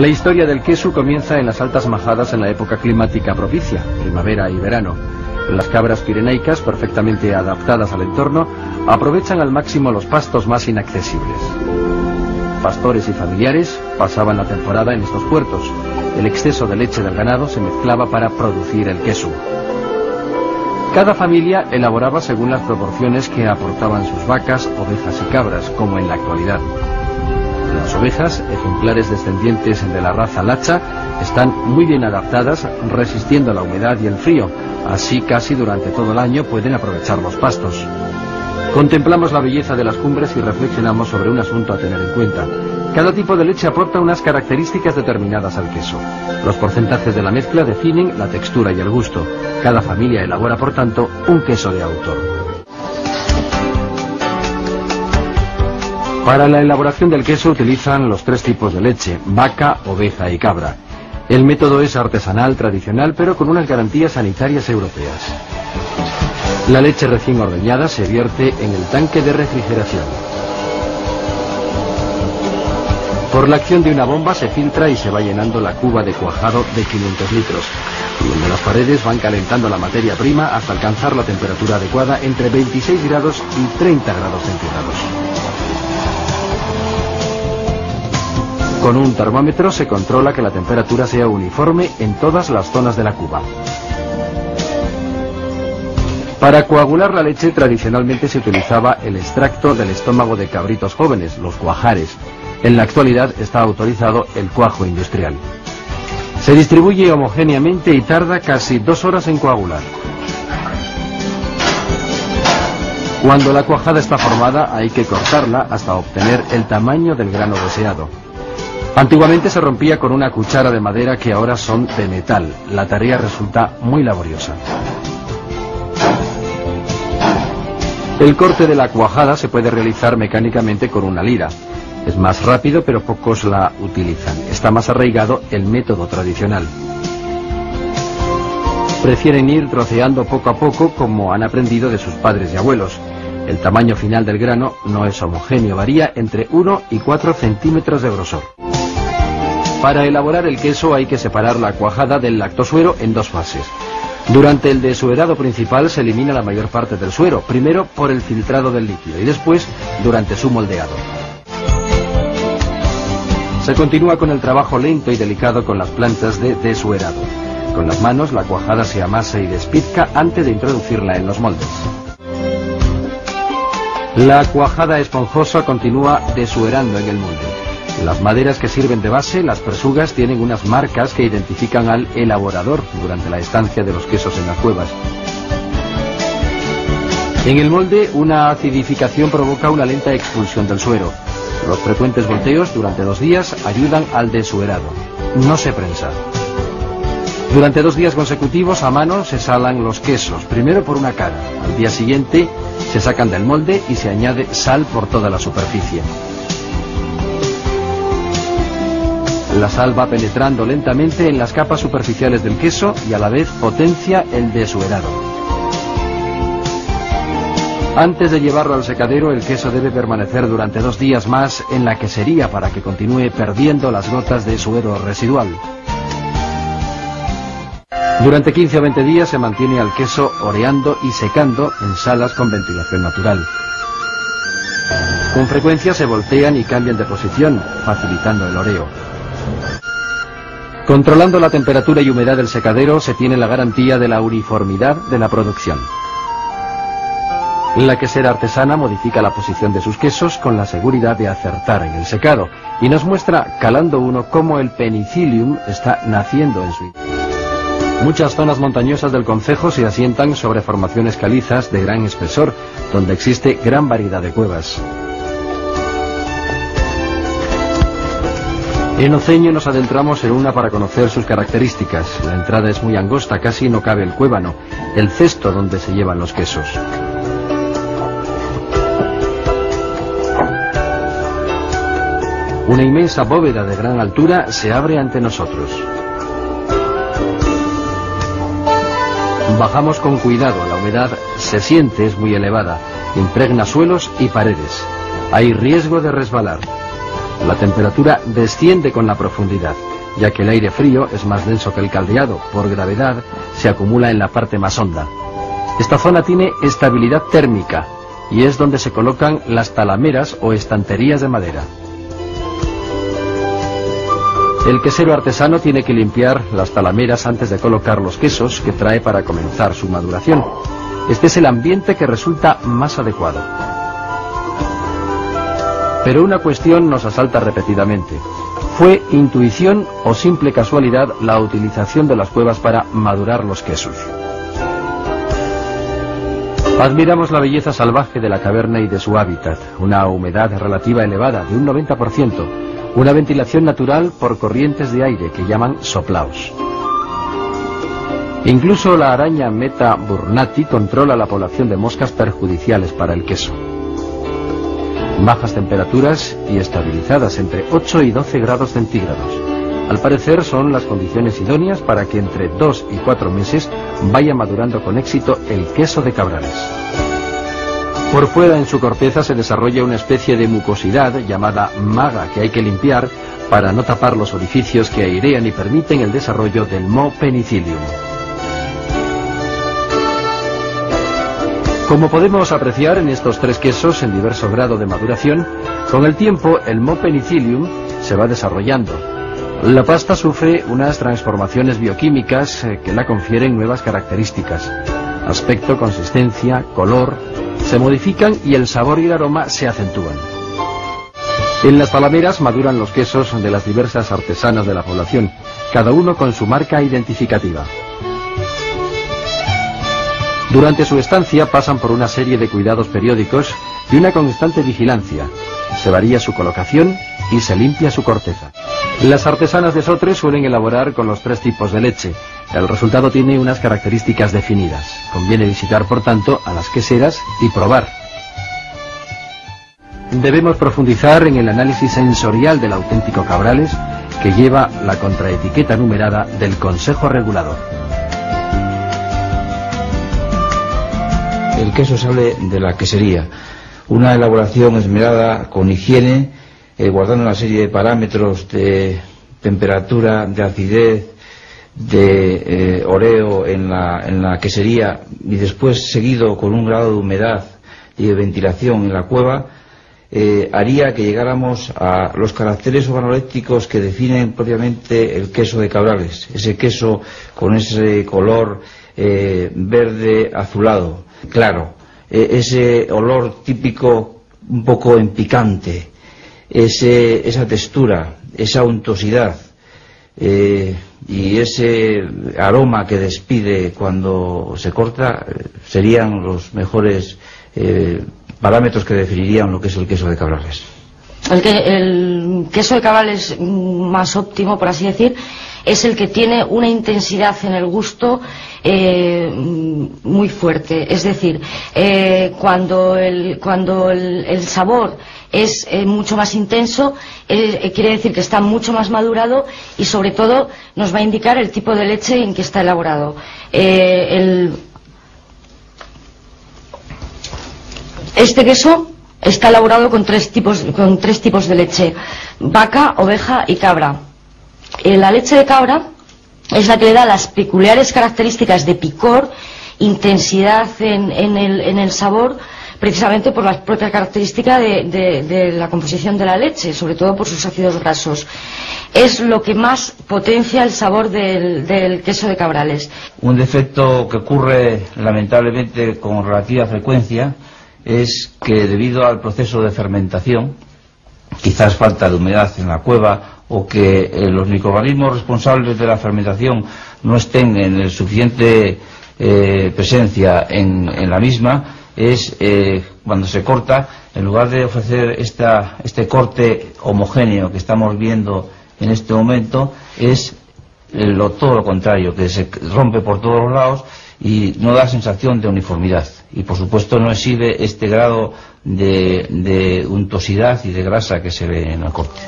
La historia del queso comienza en las altas majadas en la época climática propicia, primavera y verano. Las cabras pirenaicas, perfectamente adaptadas al entorno, aprovechan al máximo los pastos más inaccesibles. Pastores y familiares pasaban la temporada en estos puertos. El exceso de leche del ganado se mezclaba para producir el queso. Cada familia elaboraba según las proporciones que aportaban sus vacas, ovejas y cabras, como en la actualidad. Las ovejas, ejemplares descendientes de la raza lacha, están muy bien adaptadas, resistiendo la humedad y el frío. Así casi durante todo el año pueden aprovechar los pastos. Contemplamos la belleza de las cumbres y reflexionamos sobre un asunto a tener en cuenta. Cada tipo de leche aporta unas características determinadas al queso. Los porcentajes de la mezcla definen la textura y el gusto. Cada familia elabora, por tanto, un queso de autor. Para la elaboración del queso utilizan los tres tipos de leche: vaca, oveja y cabra. El método es artesanal, tradicional, pero con unas garantías sanitarias europeas. La leche recién ordeñada se vierte en el tanque de refrigeración. Por la acción de una bomba se filtra y se va llenando la cuba de cuajado de 500 litros, donde las paredes van calentando la materia prima hasta alcanzar la temperatura adecuada entre 26 grados y 30 grados centígrados. Con un termómetro se controla que la temperatura sea uniforme en todas las zonas de la cuba. Para coagular la leche tradicionalmente se utilizaba el extracto del estómago de cabritos jóvenes, los cuajares. En la actualidad está autorizado el cuajo industrial. Se distribuye homogéneamente y tarda casi 2 horas en coagular. Cuando la cuajada está formada hay que cortarla hasta obtener el tamaño del grano deseado. Antiguamente se rompía con una cuchara de madera que ahora son de metal. La tarea resulta muy laboriosa. El corte de la cuajada se puede realizar mecánicamente con una lira. Es más rápido, pero pocos la utilizan. Está más arraigado el método tradicional. Prefieren ir troceando poco a poco, como han aprendido de sus padres y abuelos. El tamaño final del grano no es homogéneo, varía entre 1 y 4 centímetros de grosor. Para elaborar el queso hay que separar la cuajada del lactosuero en 2 fases. Durante el desuerado principal se elimina la mayor parte del suero, primero por el filtrado del líquido y después durante su moldeado. Se continúa con el trabajo lento y delicado con las plantas de desuerado. Con las manos la cuajada se amasa y despizca antes de introducirla en los moldes. La cuajada esponjosa continúa desuerando en el molde. Las maderas que sirven de base, las persugas, tienen unas marcas que identifican al elaborador durante la estancia de los quesos en las cuevas. En el molde, una acidificación provoca una lenta expulsión del suero. Los frecuentes volteos durante 2 días ayudan al desuerado. No se prensa. Durante 2 días consecutivos a mano se salan los quesos, primero por una cara. Al día siguiente se sacan del molde y se añade sal por toda la superficie. La sal va penetrando lentamente en las capas superficiales del queso y a la vez potencia el desuerado. Antes de llevarlo al secadero, el queso debe permanecer durante 2 días más en la quesería para que continúe perdiendo las gotas de suero residual. Durante 15 o 20 días se mantiene al queso oreando y secando en salas con ventilación natural. Con frecuencia se voltean y cambian de posición, facilitando el oreo. Controlando la temperatura y humedad del secadero se tiene la garantía de la uniformidad de la producción. La quesera artesana modifica la posición de sus quesos con la seguridad de acertar en el secado y nos muestra, calando uno, cómo el penicillium está naciendo en su interior. Muchas zonas montañosas del concejo se asientan sobre formaciones calizas de gran espesor, donde existe gran variedad de cuevas. En Oceño nos adentramos en una para conocer sus características. La entrada es muy angosta, casi no cabe el cuébano, el cesto donde se llevan los quesos. Una inmensa bóveda de gran altura se abre ante nosotros. Bajamos con cuidado, la humedad se siente, es muy elevada, impregna suelos y paredes. Hay riesgo de resbalar. La temperatura desciende con la profundidad, ya que el aire frío es más denso que el caldeado. Por gravedad se acumula en la parte más honda. Esta zona tiene estabilidad térmica y es donde se colocan las talameras o estanterías de madera. El quesero artesano tiene que limpiar las talameras antes de colocar los quesos que trae para comenzar su maduración. Este es el ambiente que resulta más adecuado. Pero una cuestión nos asalta repetidamente. ¿Fue intuición o simple casualidad la utilización de las cuevas para madurar los quesos? Admiramos la belleza salvaje de la caverna y de su hábitat, una humedad relativa elevada de un 90%, una ventilación natural por corrientes de aire que llaman soplaos. Incluso la araña Meta burnati controla la población de moscas perjudiciales para el queso. Bajas temperaturas y estabilizadas entre 8 y 12 grados centígrados. Al parecer son las condiciones idóneas para que entre 2 y 4 meses vaya madurando con éxito el queso de Cabrales. Por fuera en su corteza se desarrolla una especie de mucosidad llamada maga que hay que limpiar para no tapar los orificios que airean y permiten el desarrollo del moho penicillium. Como podemos apreciar en estos tres quesos en diverso grado de maduración, con el tiempo el moho penicillium se va desarrollando. La pasta sufre unas transformaciones bioquímicas que la confieren nuevas características. Aspecto, consistencia, color, se modifican y el sabor y el aroma se acentúan. En las talameras maduran los quesos de las diversas artesanas de la población, cada uno con su marca identificativa. Durante su estancia pasan por una serie de cuidados periódicos y una constante vigilancia. Se varía su colocación y se limpia su corteza. Las artesanas de Sotres suelen elaborar con los 3 tipos de leche. El resultado tiene unas características definidas. Conviene visitar, por tanto, a las queseras y probar. Debemos profundizar en el análisis sensorial del auténtico Cabrales, que lleva la contraetiqueta numerada del Consejo Regulador. El queso sale de la quesería, una elaboración esmerada con higiene, guardando una serie de parámetros de temperatura, de acidez, de oreo en la quesería y después seguido con un grado de humedad y de ventilación en la cueva, haría que llegáramos a los caracteres organolépticos que definen propiamente el queso de Cabrales, ese queso con ese color verde azulado, claro, ese olor típico un poco en picante, esa textura, esa untuosidad y ese aroma que despide cuando se corta serían los mejores parámetros que definirían lo que es el queso de Cabrales. El queso de Cabrales más óptimo, por así decir, es el que tiene una intensidad en el gusto muy fuerte. Es decir, cuando el sabor es mucho más intenso, quiere decir que está mucho más madurado y sobre todo nos va a indicar el tipo de leche en que está elaborado. Este queso está elaborado con tres tipos de leche: vaca, oveja y cabra. La leche de cabra es la que le da las peculiares características de picor, intensidad en el sabor, precisamente por la propia característica de la composición de la leche, sobre todo por sus ácidos grasos. Es lo que más potencia el sabor del queso de Cabrales. Un defecto que ocurre lamentablemente con relativa frecuencia es que debido al proceso de fermentación, quizás falta de humedad en la cueva o que los microorganismos responsables de la fermentación no estén en el suficiente presencia en la misma, es cuando se corta, en lugar de ofrecer este corte homogéneo que estamos viendo en este momento, es todo lo contrario, que se rompe por todos los lados y no da sensación de uniformidad y por supuesto no exhibe este grado de untuosidad y de grasa que se ve en el corte.